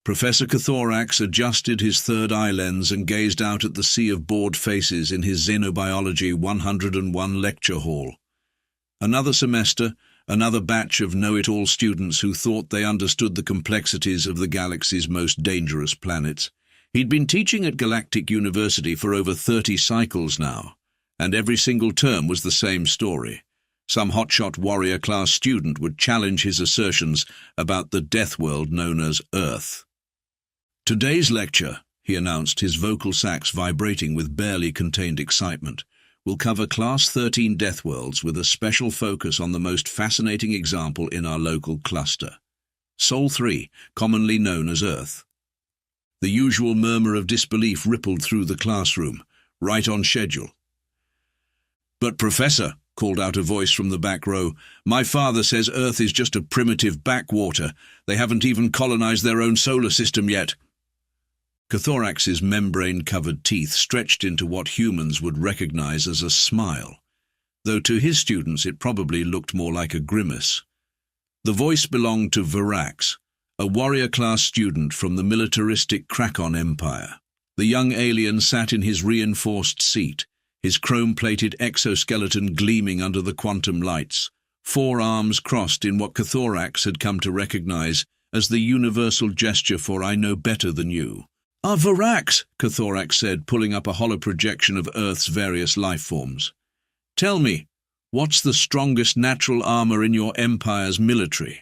Professor Cathorax adjusted his third eye lens and gazed out at the sea of bored faces in his Xenobiology 101 lecture hall. Another semester, another batch of know-it-all students who thought they understood the complexities of the galaxy's most dangerous planets. He'd been teaching at Galactic University for over 30 cycles now, and every single term was the same story. Some hotshot warrior-class student would challenge his assertions about the death world known as Earth. "Today's lecture," he announced, his vocal sacs vibrating with barely contained excitement, "will cover Class 13 death worlds with a special focus on the most fascinating example in our local cluster, Sol 3, commonly known as Earth." The usual murmur of disbelief rippled through the classroom, right on schedule. "But Professor," called out a voice from the back row, "my father says Earth is just a primitive backwater. They haven't even colonized their own solar system yet." Cathorax's membrane-covered teeth stretched into what humans would recognize as a smile, though to his students it probably looked more like a grimace. The voice belonged to Varax, a warrior-class student from the militaristic Krakon Empire. The young alien sat in his reinforced seat, his chrome-plated exoskeleton gleaming under the quantum lights, 4 arms crossed in what Cathorax had come to recognize as the universal gesture for "I know better than you." "Ah, Varax," Cathorax said, pulling up a hollow projection of Earth's various life forms. "Tell me, what's the strongest natural armor in your empire's military?"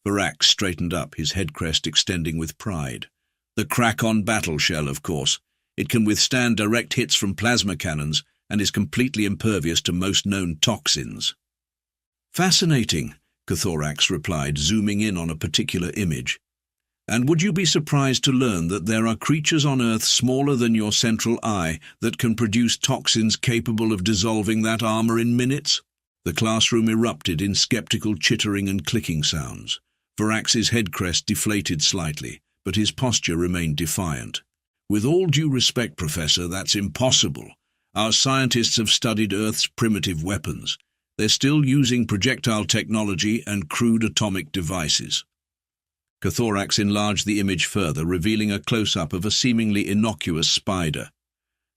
Varax straightened up, his head crest extending with pride. "The Krakon battle shell, of course. It can withstand direct hits from plasma cannons and is completely impervious to most known toxins." "Fascinating," Cathorax replied, zooming in on a particular image. "And would you be surprised to learn that there are creatures on Earth smaller than your central eye that can produce toxins capable of dissolving that armor in minutes?" The classroom erupted in skeptical chittering and clicking sounds. Varax's head crest deflated slightly, but his posture remained defiant. "With all due respect, Professor, that's impossible. Our scientists have studied Earth's primitive weapons. They're still using projectile technology and crude atomic devices." Cathorax enlarged the image further, revealing a close-up of a seemingly innocuous spider.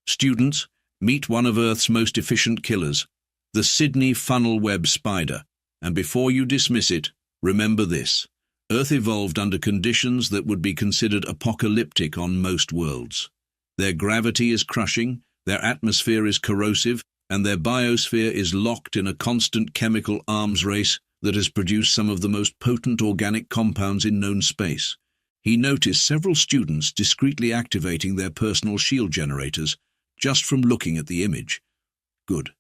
"Students, meet one of Earth's most efficient killers, the Sydney funnel web spider, and before you dismiss it, remember this. Earth evolved under conditions that would be considered apocalyptic on most worlds. Their gravity is crushing, their atmosphere is corrosive, and their biosphere is locked in a constant chemical arms race that has produced some of the most potent organic compounds in known space." He noticed several students discreetly activating their personal shield generators just from looking at the image. Good.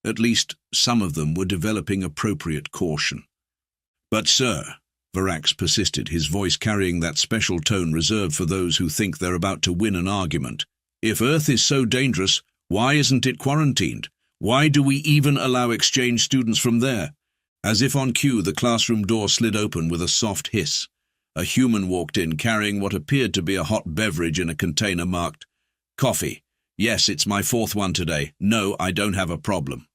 At least some of them were developing appropriate caution. "But sir," Varax persisted, his voice carrying that special tone reserved for those who think they're about to win an argument, "if Earth is so dangerous, why isn't it quarantined? Why do we even allow exchange students from there?" As if on cue, the classroom door slid open with a soft hiss. A human walked in carrying what appeared to be a hot beverage in a container marked, "Coffee. Yes, it's my 4th one today. No, I don't have a problem."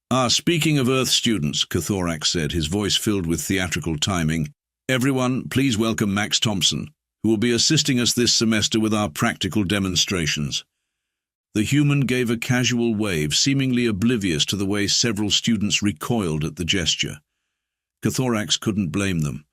"Ah, speaking of Earth students," Cathorax said, his voice filled with theatrical timing, "everyone, please welcome Max Thompson, who will be assisting us this semester with our practical demonstrations." The human gave a casual wave, seemingly oblivious to the way several students recoiled at the gesture. Cathorax couldn't blame them.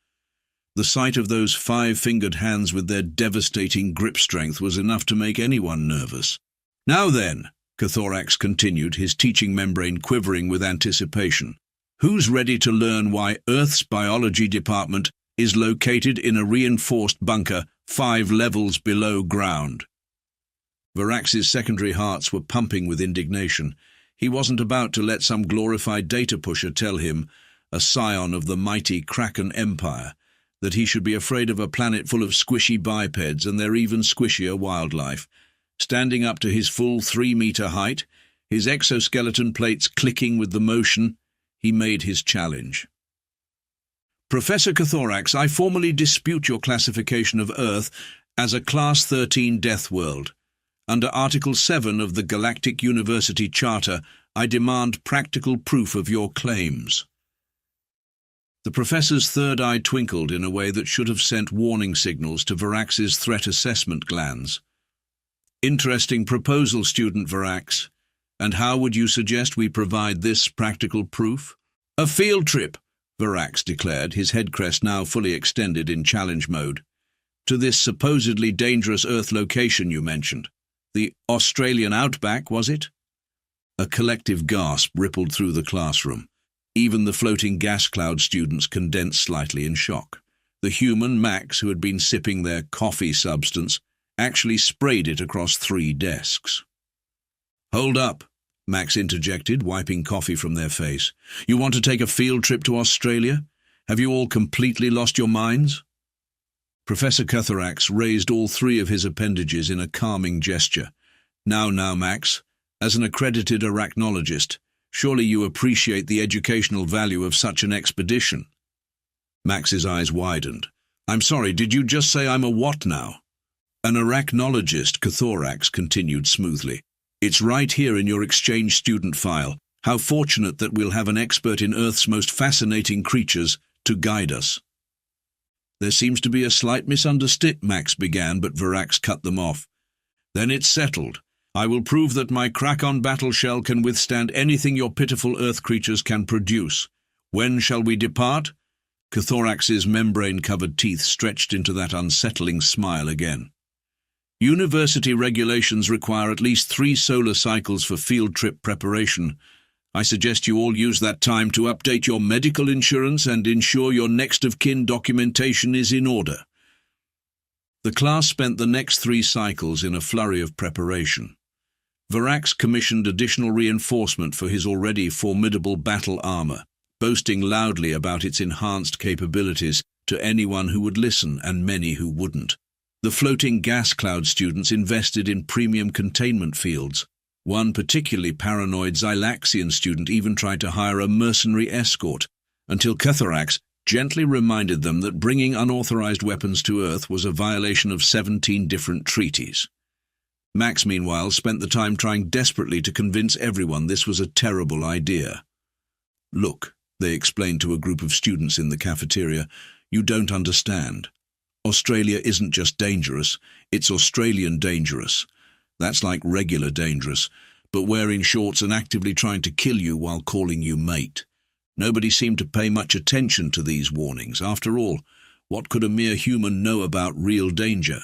The sight of those 5-fingered hands with their devastating grip strength was enough to make anyone nervous. "Now then," Cathorax continued, his teaching membrane quivering with anticipation, "who's ready to learn why Earth's biology department is located in a reinforced bunker 5 levels below ground?" Varax's secondary hearts were pumping with indignation. He wasn't about to let some glorified data pusher tell him, a scion of the mighty Krakon Empire, that he should be afraid of a planet full of squishy bipeds and their even squishier wildlife. Standing up to his full 3-meter height, his exoskeleton plates clicking with the motion, he made his challenge. "Professor Cathorax, I formally dispute your classification of Earth as a Class 13 death world. Under Article 7 of the Galactic University Charter, I demand practical proof of your claims." The professor's third eye twinkled in a way that should have sent warning signals to Varax's threat assessment glands. Interesting proposal, student Varax. And how would you suggest we provide this practical proof? A field trip, Varax declared, his head crest now fully extended in challenge mode. To this supposedly dangerous Earth location you mentioned. The Australian outback, was it? A collective gasp rippled through the classroom. Even the floating gas cloud students condensed slightly in shock. The human, Max, who had been sipping their coffee substance, actually sprayed it across 3 desks. Hold up, Max interjected, wiping coffee from their face. You want to take a field trip to Australia? Have you all completely lost your minds? Professor Cuthorax raised all 3 of his appendages in a calming gesture. Now, Max, as an accredited arachnologist, surely you appreciate the educational value of such an expedition. Max's eyes widened. I'm sorry, did you just say I'm a what now? An arachnologist, Cuthorax continued smoothly. It's right here in your exchange student file. How fortunate that we'll have an expert in Earth's most fascinating creatures to guide us. There seems to be a slight misunderstanding, Max began, but Varax cut them off. Then it's settled. I will prove that my crack-on battle shell can withstand anything your pitiful Earth creatures can produce. When shall we depart? Cuthorax's membrane-covered teeth stretched into that unsettling smile again. University regulations require at least 3 solar cycles for field trip preparation. I suggest you all use that time to update your medical insurance and ensure your next-of-kin documentation is in order. The class spent the next 3 cycles in a flurry of preparation. Varax commissioned additional reinforcement for his already formidable battle armor, boasting loudly about its enhanced capabilities to anyone who would listen and many who wouldn't. The floating gas cloud students invested in premium containment fields. One particularly paranoid Xylaxian student even tried to hire a mercenary escort, until Cuthorax gently reminded them that bringing unauthorized weapons to Earth was a violation of 17 different treaties. Max, meanwhile, spent the time trying desperately to convince everyone this was a terrible idea. Look, they explained to a group of students in the cafeteria, you don't understand. Australia isn't just dangerous, it's Australian dangerous. That's like regular dangerous, but wearing shorts and actively trying to kill you while calling you mate. Nobody seemed to pay much attention to these warnings. After all, what could a mere human know about real danger?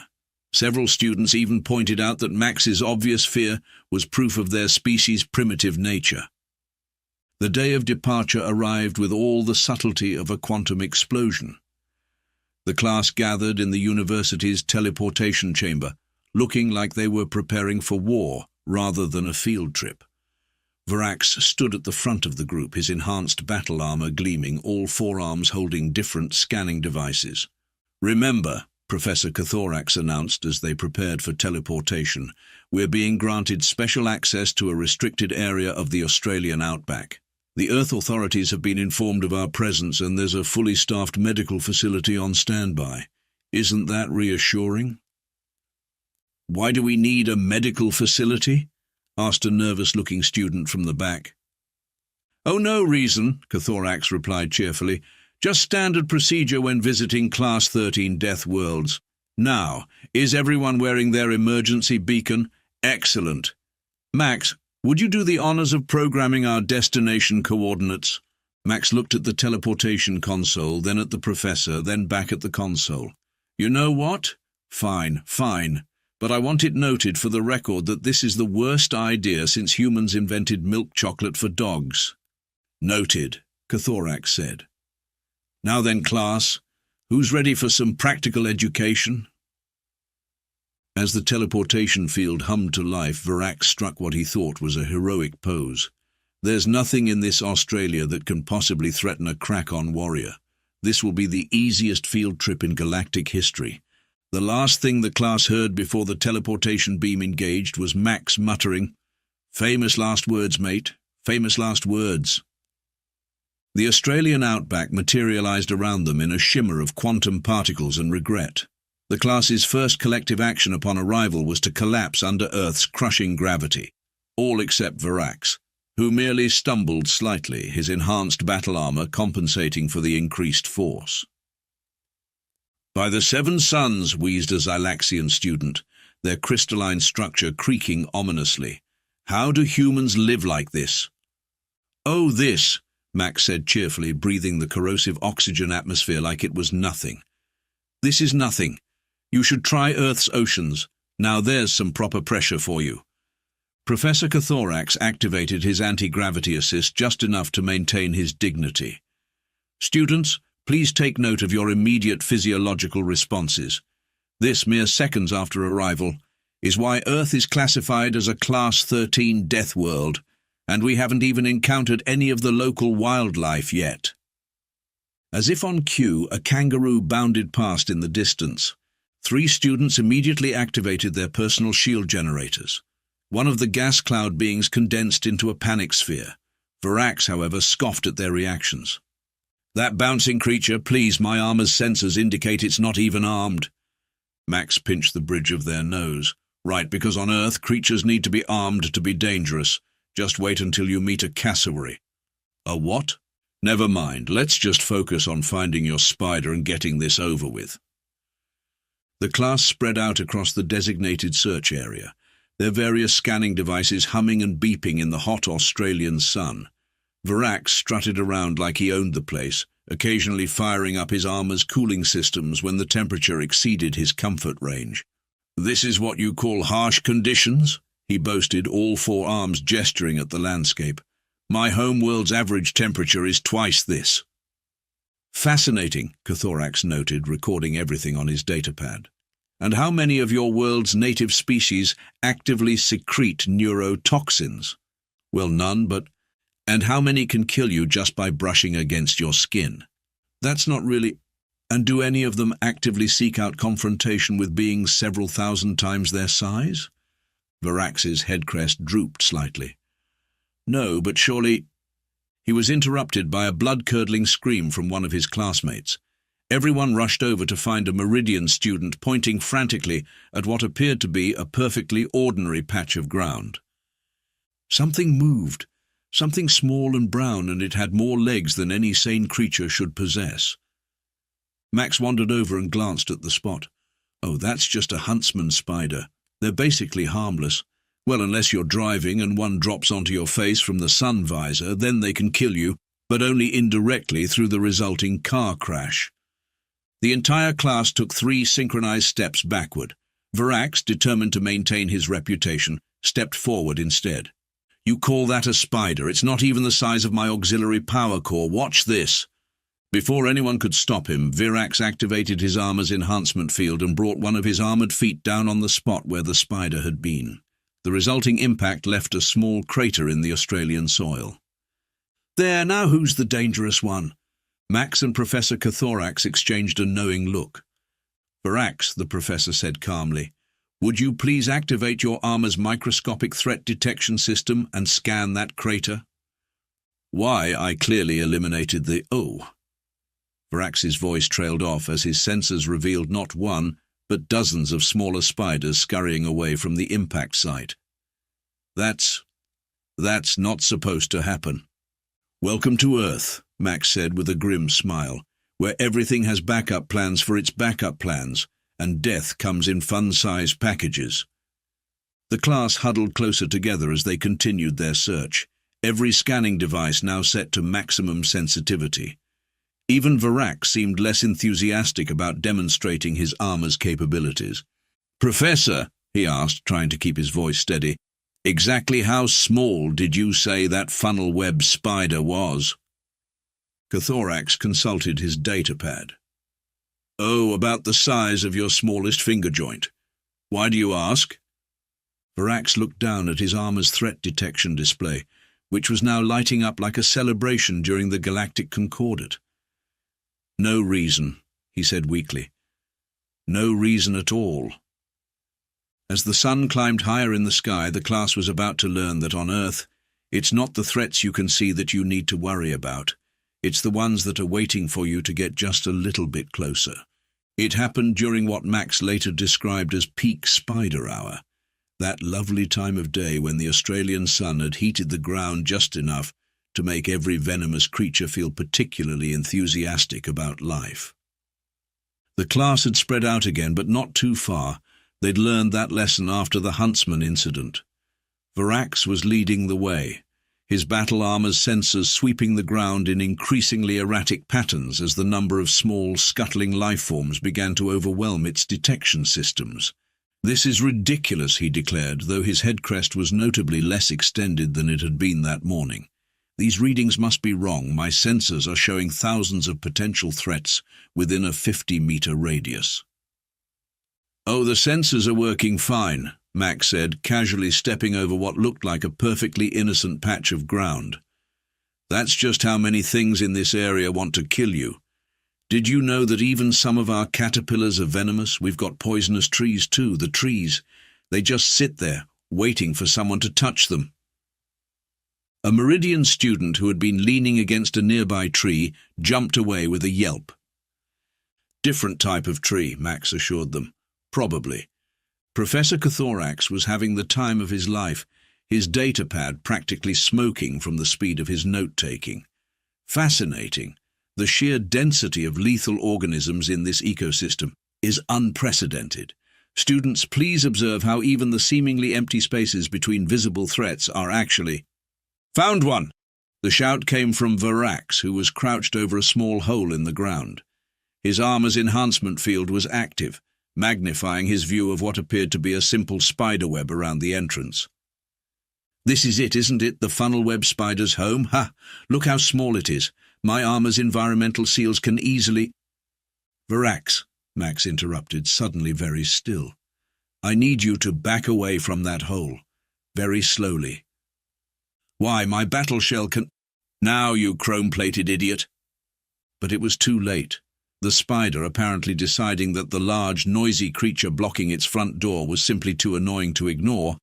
Several students even pointed out that Max's obvious fear was proof of their species' primitive nature. The day of departure arrived with all the subtlety of a quantum explosion. The class gathered in the university's teleportation chamber, looking like they were preparing for war rather than a field trip. Varax stood at the front of the group, his enhanced battle armor gleaming, all 4 arms holding different scanning devices. Remember, Professor Cuthorax announced as they prepared for teleportation, we're being granted special access to a restricted area of the Australian outback. The Earth authorities have been informed of our presence and there's a fully staffed medical facility on standby. Isn't that reassuring? Why do we need a medical facility? Asked a nervous-looking student from the back. Oh, no reason, Cuthorax replied cheerfully. Just standard procedure when visiting Class 13 Death Worlds. Now, is everyone wearing their emergency beacon? Excellent. Max, would you do the honors of programming our destination coordinates? Max looked at the teleportation console, then at the professor, then back at the console. You know what? Fine. But I want it noted for the record that this is the worst idea since humans invented milk chocolate for dogs. Noted, Cuthorax said. Now then, class, who's ready for some practical education? As the teleportation field hummed to life, Varax struck what he thought was a heroic pose. There's nothing in this Australia that can possibly threaten a crack-on warrior. This will be the easiest field trip in galactic history. The last thing the class heard before the teleportation beam engaged was Max muttering, "Famous last words, mate. Famous last words." The Australian outback materialized around them in a shimmer of quantum particles and regret. The class's first collective action upon arrival was to collapse under Earth's crushing gravity. All except Varax. who merely stumbled slightly, his enhanced battle armor compensating for the increased force. "By the seven suns," wheezed a Xylaxian student, their crystalline structure creaking ominously. "How do humans live like this?" "Oh, this," Max said cheerfully, breathing the corrosive oxygen atmosphere like it was nothing. "This is nothing. You should try Earth's oceans. Now there's some proper pressure for you." Professor Cathorax activated his anti-gravity assist just enough to maintain his dignity. "Students, please take note of your immediate physiological responses. This, mere seconds after arrival, is why Earth is classified as a Class 13 death world, and we haven't even encountered any of the local wildlife yet." As if on cue, a kangaroo bounded past in the distance. 3 students immediately activated their personal shield generators. One of the gas cloud beings condensed into a panic sphere. Varax, however, scoffed at their reactions. "That bouncing creature, please, my armor's sensors indicate it's not even armed." Max pinched the bridge of their nose. "Right, because on Earth, creatures need to be armed to be dangerous. Just wait until you meet a cassowary." "A what?" "Never mind, let's just focus on finding your spider and getting this over with." The class spread out across the designated search area, their various scanning devices humming and beeping in the hot Australian sun. Varax strutted around like he owned the place, occasionally firing up his armor's cooling systems when the temperature exceeded his comfort range. "This is what you call harsh conditions?" he boasted, all 4 arms gesturing at the landscape. "My home world's average temperature is twice this." "Fascinating," Cathorax noted, recording everything on his datapad. "And how many of your world's native species actively secrete neurotoxins?" "Well, none, but—" "And how many can kill you just by brushing against your skin?" "That's not really—" "And do any of them actively seek out confrontation with beings several thousand times their size?" Varax's head crest drooped slightly. "No, but surely—" He was interrupted by a blood-curdling scream from one of his classmates. Everyone rushed over to find a Meridian student pointing frantically at what appeared to be a perfectly ordinary patch of ground. Something moved, something small and brown, and it had more legs than any sane creature should possess. Max wandered over and glanced at the spot. "Oh, that's just a huntsman spider. They're basically harmless. Well, unless you're driving and one drops onto your face from the sun visor, then they can kill you, but only indirectly through the resulting car crash." The entire class took 3 synchronized steps backward. Varax, determined to maintain his reputation, stepped forward instead. "You call that a spider? It's not even the size of my auxiliary power core. Watch this." Before anyone could stop him, Varax activated his armor's enhancement field and brought one of his armored feet down on the spot where the spider had been. The resulting impact left a small crater in the Australian soil. "There, now who's the dangerous one?" Max and Professor Cathorax exchanged a knowing look. "Varax," the professor said calmly, "would you please activate your armor's microscopic threat detection system and scan that crater?" "Why, I clearly eliminated the—" "Oh." Varax's voice trailed off as his sensors revealed not one, but dozens of smaller spiders scurrying away from the impact site. That's not supposed to happen." "Welcome to Earth," Max said with a grim smile, "where everything has backup plans for its backup plans, and death comes in fun-sized packages." The class huddled closer together as they continued their search, every scanning device now set to maximum sensitivity. Even Varax seemed less enthusiastic about demonstrating his armor's capabilities. "Professor," he asked, trying to keep his voice steady, "exactly how small did you say that funnel-web spider was?" Cathorax consulted his datapad. "Oh, about the size of your smallest finger joint. Why do you ask?" Varax looked down at his armor's threat detection display, which was now lighting up like a celebration during the Galactic Concordate. "No reason," he said weakly. "No reason at all." As the sun climbed higher in the sky, the class was about to learn that on Earth, it's not the threats you can see that you need to worry about. It's the ones that are waiting for you to get just a little bit closer. It happened during what Max later described as peak spider hour, That lovely time of day when the Australian sun had heated the ground just enough to make every venomous creature feel particularly enthusiastic about life. The class had spread out again, but not too far. They'd learned that lesson after the huntsman incident. Varax was leading the way, his battle armor's sensors sweeping the ground in increasingly erratic patterns as the number of small, scuttling lifeforms began to overwhelm its detection systems. "This is ridiculous," he declared, though his head crest was notably less extended than it had been that morning. "These readings must be wrong. My sensors are showing thousands of potential threats within a 50-meter radius." "Oh, the sensors are working fine," Max said, casually stepping over what looked like a perfectly innocent patch of ground. "That's just how many things in this area want to kill you. Did you know that even some of our caterpillars are venomous? We've got poisonous trees too. The trees, they just sit there, waiting for someone to touch them." A Meridian student who had been leaning against a nearby tree jumped away with a yelp. "Different type of tree," Max assured them. "Probably." Professor Cathorax was having the time of his life, his datapad practically smoking from the speed of his note-taking. Fascinating. The sheer density of lethal organisms in this ecosystem is unprecedented. Students, please observe how even the seemingly empty spaces between visible threats are actually... "Found one!" The shout came from Varax, who was crouched over a small hole in the ground. His armor's enhancement field was active, magnifying his view of what appeared to be a simple spiderweb around the entrance. "This is it, isn't it? The funnel web spider's home? Ha! Look how small it is. My armor's environmental seals can easily—" "Varax," Max interrupted, suddenly very still. "I need you to back away from that hole. Very slowly." "Why, my battle shell can—" "Now, you chrome-plated idiot!" But it was too late. The spider, apparently deciding that the large, noisy creature blocking its front door was simply too annoying to ignore,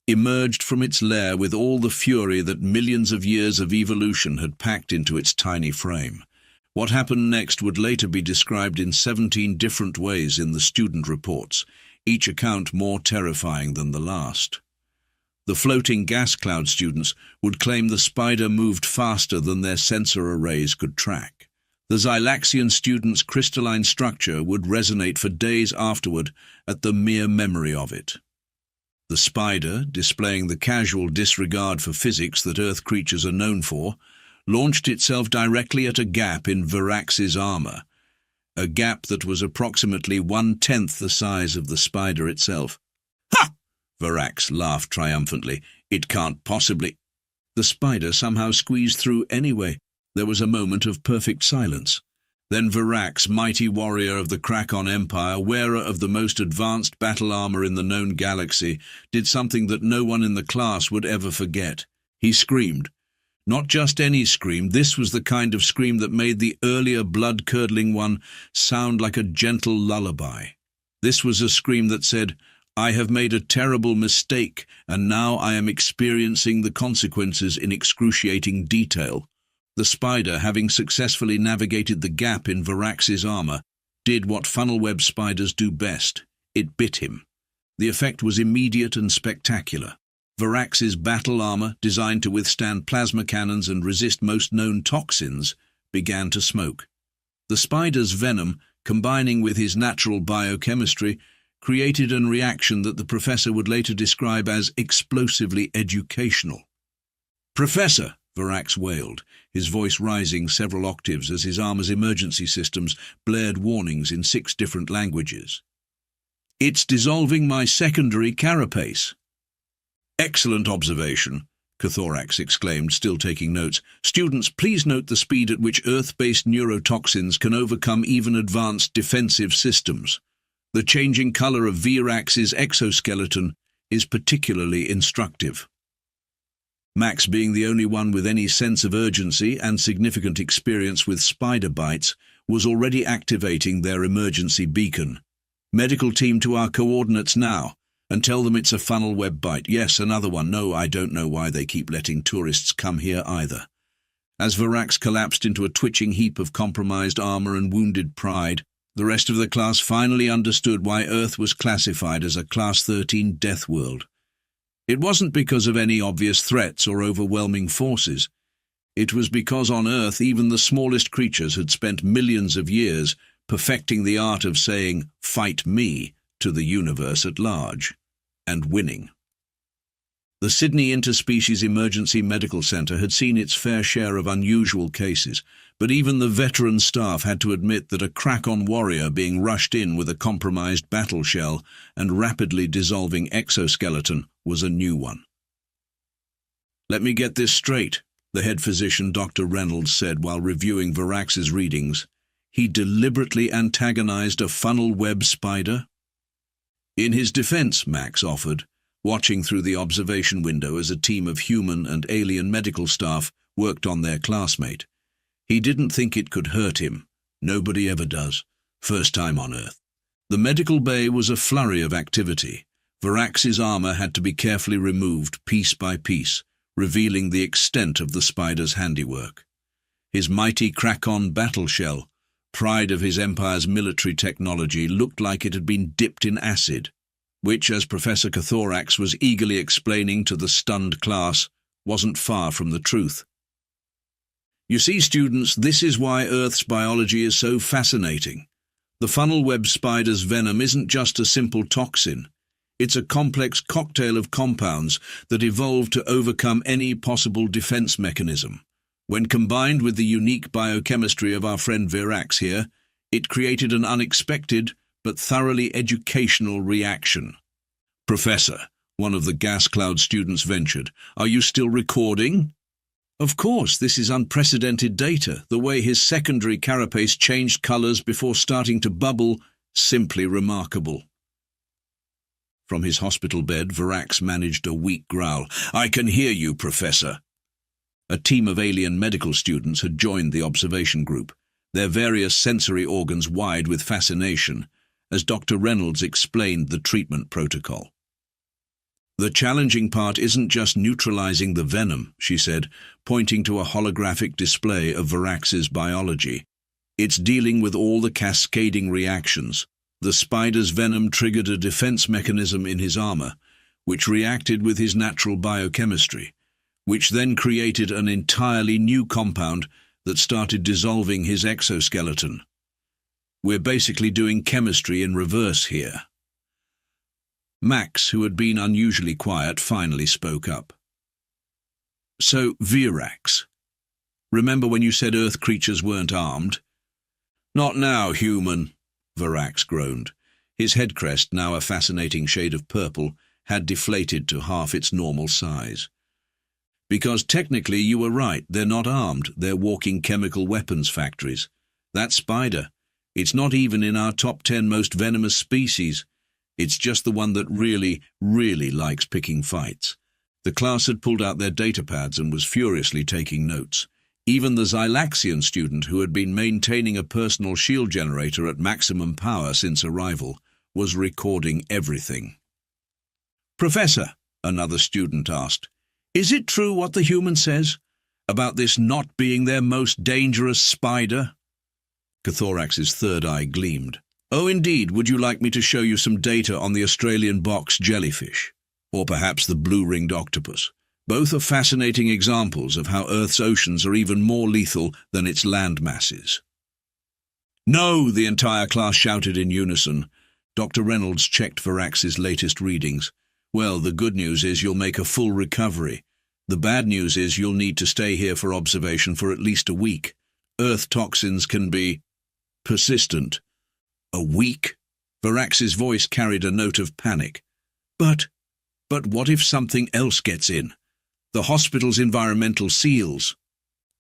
emerged from its lair with all the fury that millions of years of evolution had packed into its tiny frame. What happened next would later be described in 17 different ways in the student reports, each account more terrifying than the last. The floating gas cloud students would claim the spider moved faster than their sensor arrays could track. The Xylaxian students' crystalline structure would resonate for days afterward at the mere memory of it. The spider, displaying the casual disregard for physics that Earth creatures are known for, launched itself directly at a gap in Varax's armor, a gap that was approximately 1/10 the size of the spider itself. "Ha!" Varax laughed triumphantly. "It can't possibly—" The spider somehow squeezed through anyway. There was a moment of perfect silence. Then Varax, mighty warrior of the Krakon Empire, wearer of the most advanced battle armor in the known galaxy, did something that no one in the class would ever forget. He screamed. Not just any scream, this was the kind of scream that made the earlier blood-curdling one sound like a gentle lullaby. This was a scream that said, "I have made a terrible mistake, and now I am experiencing the consequences in excruciating detail." The spider, having successfully navigated the gap in Varax's armor, did what funnel-web spiders do best. It bit him. The effect was immediate and spectacular. Varax's battle armor, designed to withstand plasma cannons and resist most known toxins, began to smoke. The spider's venom, combining with his natural biochemistry, created a reaction that the professor would later describe as explosively educational. "Professor!" Varax wailed, his voice rising several octaves as his armor's emergency systems blared warnings in 6 different languages. "It's dissolving my secondary carapace." "Excellent observation," Cathorax exclaimed, still taking notes. "Students, please note the speed at which Earth-based neurotoxins can overcome even advanced defensive systems. The changing color of Varax's exoskeleton is particularly instructive." Max, being the only one with any sense of urgency and significant experience with spider bites, was already activating their emergency beacon. "Medical team to our coordinates now, and tell them it's a funnel web bite. Yes, another one. No, I don't know why they keep letting tourists come here either." As Varax collapsed into a twitching heap of compromised armor and wounded pride, the rest of the class finally understood why Earth was classified as a Class 13 death world. It wasn't because of any obvious threats or overwhelming forces. It was because on Earth even the smallest creatures had spent millions of years perfecting the art of saying, "Fight me," to the universe at large, and winning. The Sydney Interspecies Emergency Medical Centre had seen its fair share of unusual cases, but even the veteran staff had to admit that a crack-on warrior being rushed in with a compromised battle shell and rapidly dissolving exoskeleton was a new one. "Let me get this straight," the head physician Dr. Reynolds said while reviewing Varax's readings. "He deliberately antagonized a funnel web spider?" In his defense, Max offered, watching through the observation window as a team of human and alien medical staff worked on their classmate. He didn't think it could hurt him. Nobody ever does. First time on Earth. The medical bay was a flurry of activity. Varax's armor had to be carefully removed piece by piece, revealing the extent of the spider's handiwork. His mighty crack-on battle shell, pride of his empire's military technology, looked like it had been dipped in acid, which, as Professor Cathorax was eagerly explaining to the stunned class, wasn't far from the truth. "You see, students, this is why Earth's biology is so fascinating. The funnel web spider's venom isn't just a simple toxin. It's a complex cocktail of compounds that evolved to overcome any possible defense mechanism. When combined with the unique biochemistry of our friend Varax here, it created an unexpected but thoroughly educational reaction." "Professor," one of the gas cloud students ventured, "are you still recording?" "Of course, this is unprecedented data. The way his secondary carapace changed colors before starting to bubble, simply remarkable." From his hospital bed, Varax managed a weak growl. "I can hear you, Professor." A team of alien medical students had joined the observation group, their various sensory organs wide with fascination, as Dr. Reynolds explained the treatment protocol. "The challenging part isn't just neutralizing the venom," she said, pointing to a holographic display of Varax's biology. "It's dealing with all the cascading reactions. The spider's venom triggered a defense mechanism in his armor, which reacted with his natural biochemistry, which then created an entirely new compound that started dissolving his exoskeleton. We're basically doing chemistry in reverse here." Max, who had been unusually quiet, finally spoke up. "So, Varax, remember when you said Earth creatures weren't armed?" "Not now, human," Varax groaned. His head crest, now a fascinating shade of purple, had deflated to half its normal size. "Because technically you were right, they're not armed, they're walking chemical weapons factories. That spider, it's not even in our top 10 most venomous species. It's just the one that really, really likes picking fights." The class had pulled out their data pads and was furiously taking notes. Even the Xylaxian student, who had been maintaining a personal shield generator at maximum power since arrival, was recording everything. "Professor," another student asked, "is it true what the human says about this not being their most dangerous spider?" Cathorax's third eye gleamed. "Oh, indeed. Would you like me to show you some data on the Australian box jellyfish? Or perhaps the blue-ringed octopus? Both are fascinating examples of how Earth's oceans are even more lethal than its land masses." "No!" the entire class shouted in unison. Dr. Reynolds checked Varax's latest readings. "Well, the good news is you'll make a full recovery. The bad news is you'll need to stay here for observation for at least a week. Earth toxins can be persistent." "A week?" Varax's voice carried a note of panic. But what if something else gets in? The hospital's environmental seals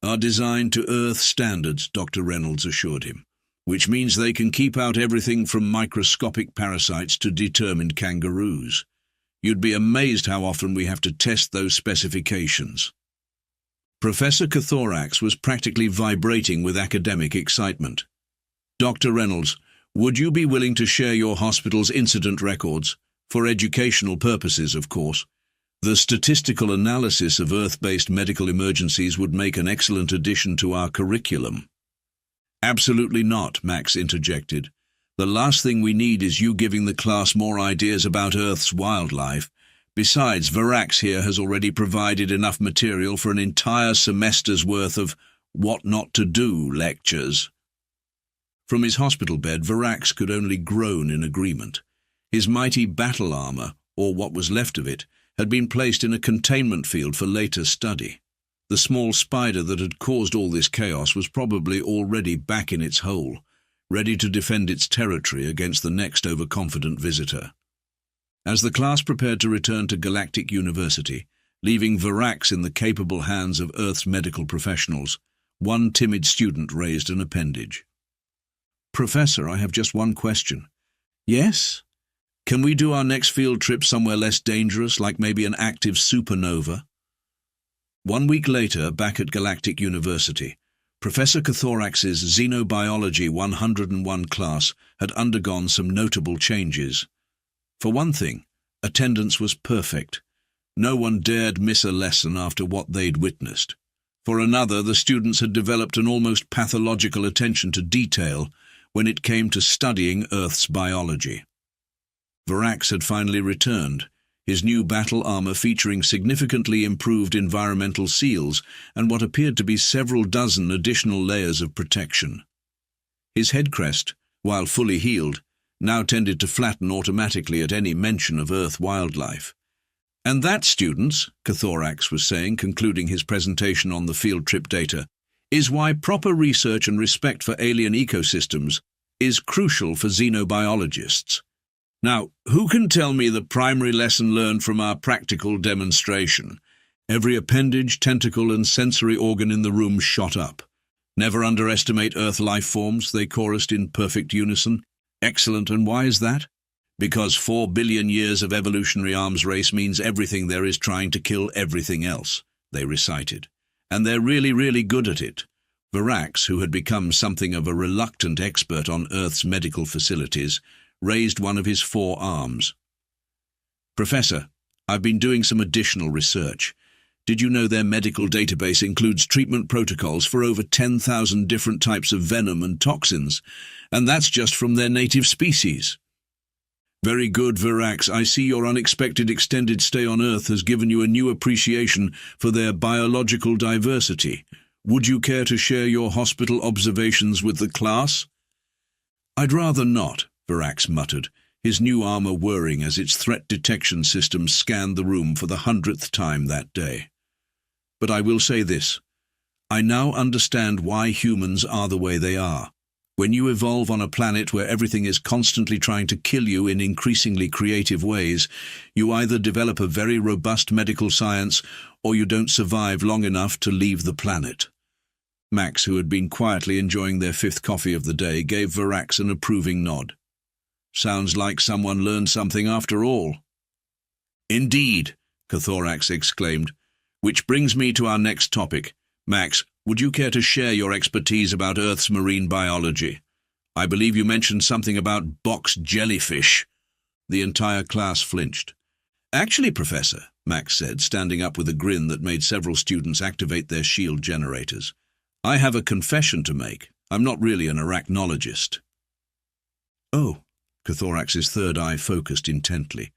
are designed to Earth standards," Dr. Reynolds assured him, "which means they can keep out everything from microscopic parasites to determined kangaroos. You'd be amazed how often we have to test those specifications." Professor Cathorax was practically vibrating with academic excitement. "Dr. Reynolds, would you be willing to share your hospital's incident records? For educational purposes, of course. The statistical analysis of Earth-based medical emergencies would make an excellent addition to our curriculum." "Absolutely not," Max interjected. "The last thing we need is you giving the class more ideas about Earth's wildlife. Besides, Varax here has already provided enough material for an entire semester's worth of what not to do lectures. From his hospital bed, Varax could only groan in agreement. His mighty battle armor, or what was left of it, had been placed in a containment field for later study. The small spider that had caused all this chaos was probably already back in its hole, ready to defend its territory against the next overconfident visitor. As the class prepared to return to Galactic University, leaving Varax in the capable hands of Earth's medical professionals, one timid student raised an appendage. "Professor, I have just one question." "Yes? Can we do our next field trip somewhere less dangerous, like maybe an active supernova?" 1 week later, back at Galactic University, Professor Cathorax's Xenobiology 101 class had undergone some notable changes. For one thing, attendance was perfect. No one dared miss a lesson after what they'd witnessed. For another, the students had developed an almost pathological attention to detail when it came to studying Earth's biology. Varax had finally returned, his new battle armor featuring significantly improved environmental seals and what appeared to be several dozen additional layers of protection. His head crest, while fully healed, now tended to flatten automatically at any mention of Earth wildlife. "And that, students," Cathorax was saying, concluding his presentation on the field trip data, "is why proper research and respect for alien ecosystems is crucial for xenobiologists. Now, who can tell me the primary lesson learned from our practical demonstration?" Every appendage, tentacle, and sensory organ in the room shot up. "Never underestimate Earth life forms," they chorused in perfect unison. "Excellent, and why is that?" "Because 4 billion years of evolutionary arms race means everything there is trying to kill everything else," they recited. "And they're really, really good at it." Varax, who had become something of a reluctant expert on Earth's medical facilities, raised one of his 4 arms. "Professor, I've been doing some additional research. Did you know their medical database includes treatment protocols for over 10,000 different types of venom and toxins, and that's just from their native species?" "Very good, Varax. I see your unexpected extended stay on Earth has given you a new appreciation for their biological diversity. Would you care to share your hospital observations with the class?" "I'd rather not," Varax muttered, his new armor whirring as its threat detection system scanned the room for the 100th time that day. "But I will say this. I now understand why humans are the way they are. When you evolve on a planet where everything is constantly trying to kill you in increasingly creative ways, you either develop a very robust medical science or you don't survive long enough to leave the planet." Max, who had been quietly enjoying their 5th coffee of the day, gave Varax an approving nod. "Sounds like someone learned something after all." "Indeed," Cathorax exclaimed. "Which brings me to our next topic. Max, would you care to share your expertise about Earth's marine biology? I believe you mentioned something about box jellyfish." The entire class flinched. "Actually, Professor," Max said, standing up with a grin that made several students activate their shield generators, "I have a confession to make. I'm not really an arachnologist." "Oh," Cathorax's third eye focused intently.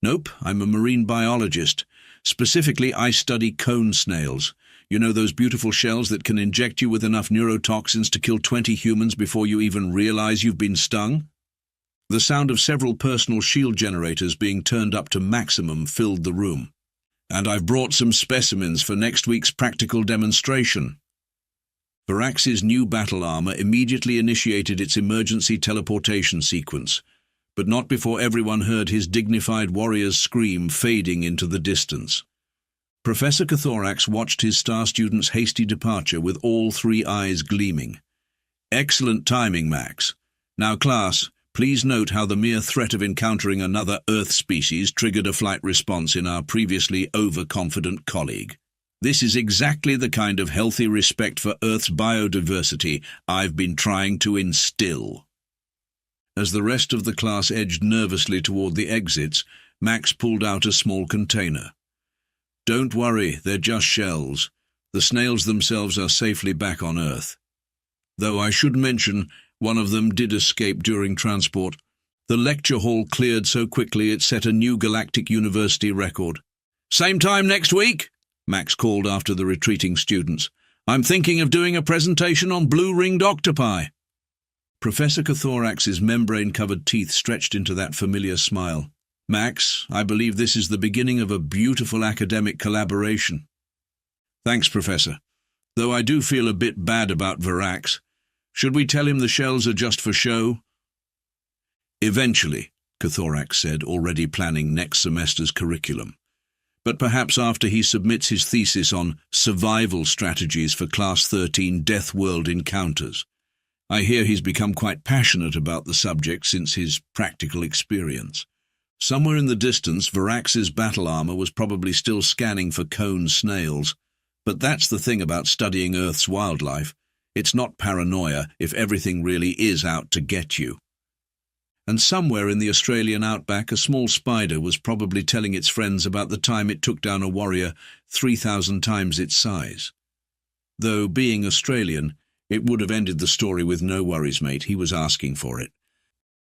"Nope, I'm a marine biologist. Specifically, I study cone snails. You know those beautiful shells that can inject you with enough neurotoxins to kill 20 humans before you even realize you've been stung?" The sound of several personal shield generators being turned up to maximum filled the room. "And I've brought some specimens for next week's practical demonstration." Varax's new battle armor immediately initiated its emergency teleportation sequence, but not before everyone heard his dignified warrior's scream fading into the distance. Professor Cathorax watched his star student's hasty departure with all 3 eyes gleaming. "Excellent timing, Max. Now, class, please note how the mere threat of encountering another Earth species triggered a flight response in our previously overconfident colleague. This is exactly the kind of healthy respect for Earth's biodiversity I've been trying to instill." As the rest of the class edged nervously toward the exits, Max pulled out a small container. "Don't worry, they're just shells. The snails themselves are safely back on Earth. Though I should mention, one of them did escape during transport. The lecture hall cleared so quickly it set a new Galactic University record. "Same time next week?" Max called after the retreating students. "I'm thinking of doing a presentation on blue-ringed octopi." Professor Cathorax's membrane-covered teeth stretched into that familiar smile. "Max, I believe this is the beginning of a beautiful academic collaboration." "Thanks, Professor. Though I do feel a bit bad about Varax. Should we tell him the shells are just for show?" "Eventually," Cathorax said, already planning next semester's curriculum. "But perhaps after he submits his thesis on survival strategies for Class 13 Death World encounters. I hear he's become quite passionate about the subject since his practical experience. Somewhere in the distance, Varax's battle armor was probably still scanning for cone snails. But that's the thing about studying Earth's wildlife. It's not paranoia if everything really is out to get you." And somewhere in the Australian outback, a small spider was probably telling its friends about the time it took down a warrior 3,000 times its size. Though, being Australian, it would have ended the story with "No worries, mate, he was asking for it."